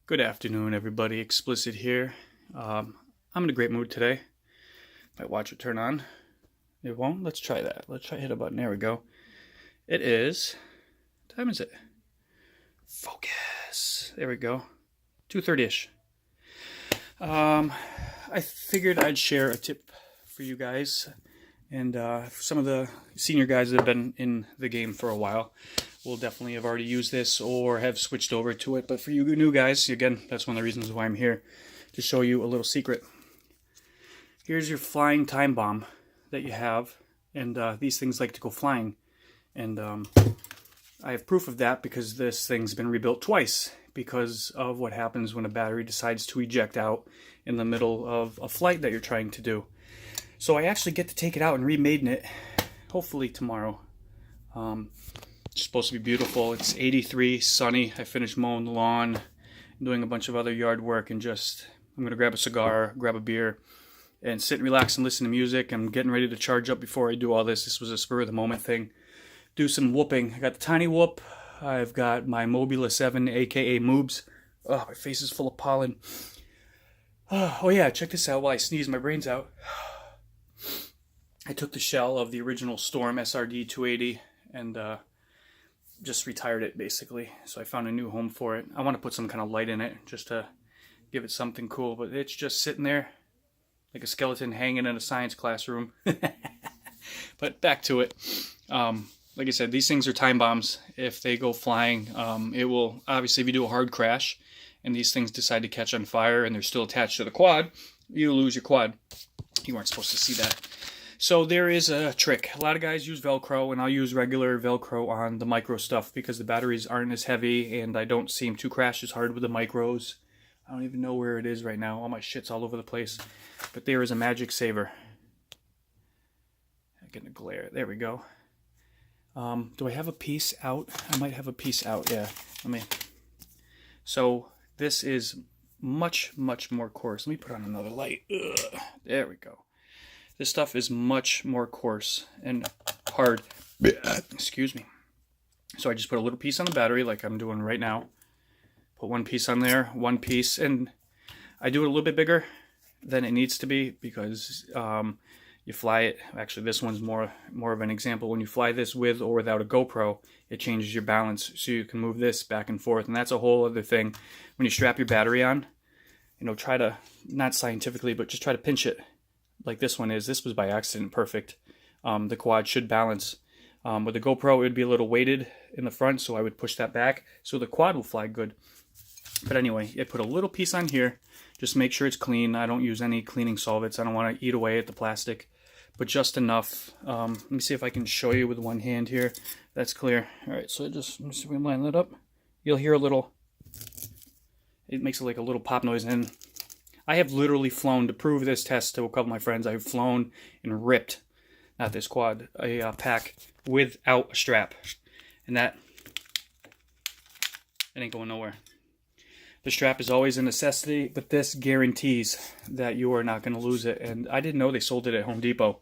Good afternoon, everybody. Explicit here. I'm in a great mood today. Might watch it turn on. It won't? Let's try that. Let's try hit a button. There we go. It is... What time is it? Focus. There we go. 2:30ish. I figured I'd share a tip for you guys. And some of the senior guys that have been in the game for a while will definitely have already used this or have switched over to it. But for you new guys, again, that's one of the reasons why I'm here, to show you a little secret. Here's your flying time bomb that you have. And these things like to go flying. And I have proof of that because this thing's been rebuilt twice because of what happens when a battery decides to eject out in the middle of a flight that you're trying to do. So I actually get to take it out and remade it, hopefully tomorrow. It's supposed to be beautiful. It's 83, sunny. I finished mowing the lawn, doing a bunch of other yard work, and I'm going to grab a cigar, grab a beer, and sit and relax and listen to music. I'm getting ready to charge up before I do all this. This was a spur-of-the-moment thing. Do some whooping. I got the tiny whoop. I've got my Mobula 7, aka Moobs. Oh, my face is full of pollen. Oh yeah, check this out while I sneeze my brains out. I took the shell of the original Storm SRD 280 and just retired it, basically. So I found a new home for it. I want to put some kind of light in it just to give it something cool. But it's just sitting there like a skeleton hanging in a science classroom. But back to it. Like I said, these things are time bombs. If they go flying, it will, obviously, if you do a hard crash and these things decide to catch on fire and they're still attached to the quad, you lose your quad. You weren't supposed to see that. So there is a trick. A lot of guys use Velcro, and I'll use regular Velcro on the micro stuff because the batteries aren't as heavy, and I don't seem to crash as hard with the micros. I don't even know where it is right now. All my shit's all over the place. But there is a magic saver. I'm getting a glare. There we go. Do I have a piece out? I might have a piece out, yeah. So this is much, much more coarse. Let me put on another light. Ugh. There we go. This stuff is much more coarse and hard. Excuse me. So I just put a little piece on the battery like I'm doing right now. Put one piece on there, one piece, and I do it a little bit bigger than it needs to be because you fly it. Actually, this one's more of an example. When you fly this with or without a GoPro, it changes your balance so you can move this back and forth. And that's a whole other thing. When you strap your battery on, try to, not scientifically, but just try to pinch it. Like this one is. This was by accident perfect. The quad should balance. With the GoPro, it would be a little weighted in the front, so I would push that back so the quad will fly good. But anyway, I put a little piece on here. Just make sure it's clean. I don't use any cleaning solvents. I don't want to eat away at the plastic, but just enough. Let me see if I can show you with one hand here. That's clear. All right, so let me see if we can line that up. You'll hear a little, it makes like a little pop noise, and I have literally flown to prove this test to a couple of my friends. I've flown and ripped, not this quad, a pack without a strap. And that it ain't going nowhere. The strap is always a necessity, but this guarantees that you are not going to lose it. And I didn't know they sold it at Home Depot.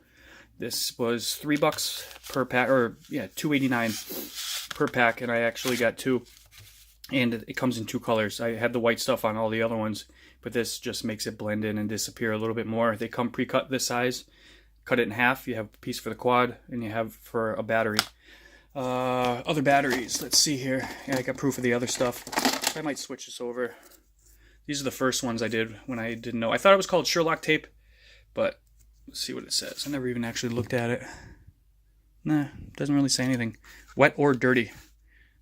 This was $3 per pack, or yeah, $2.89 per pack, and I actually got two. And it comes in two colors. I had the white stuff on all the other ones, but this just makes it blend in and disappear a little bit more. They come pre-cut this size. Cut it in half. You have a piece for the quad, and you have for a battery. Other batteries. Let's see here. Yeah, I got proof of the other stuff. I might switch this over. These are the first ones I did when I didn't know. I thought it was called Sherlock tape, but let's see what it says. I never even actually looked at it. Nah, it doesn't really say anything. Wet or dirty,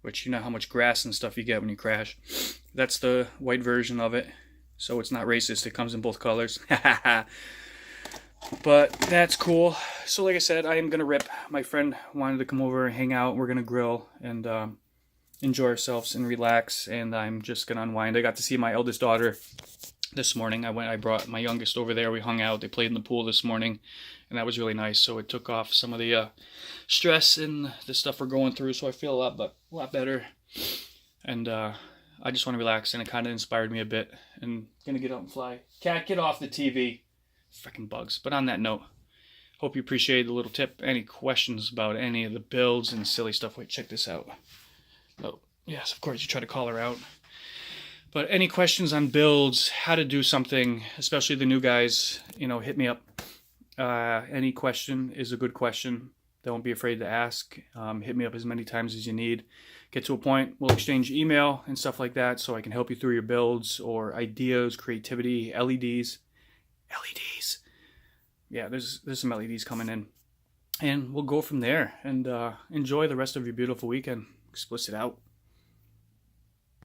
which you know how much grass and stuff you get when you crash. That's the white version of it, so it's not racist. It comes in both colors. But that's cool. So like I said, I am going to rip. My friend wanted to come over and hang out. We're going to grill and enjoy ourselves and relax, and I'm just going to unwind. I got to see my eldest daughter this morning. I brought my youngest over there. We hung out. They played in the pool this morning, and that was really nice. So it took off some of the stress and the stuff we're going through, so I feel a lot better. And I just want to relax, and it kind of inspired me a bit. And going to get out and fly. Cat, get off the TV. Freaking bugs. But on that note, hope you appreciated the little tip. Any questions about any of the builds and silly stuff? Wait, check this out. Oh, yes, of course, you try to call her out. But any questions on builds, how to do something, especially the new guys, hit me up. Any question is a good question. Don't be afraid to ask. Hit me up as many times as you need. Get to a point, we'll exchange email and stuff like that so I can help you through your builds or ideas, creativity, LEDs. LEDs. Yeah, there's some LEDs coming in. And we'll go from there. And enjoy the rest of your beautiful weekend. Explicit out.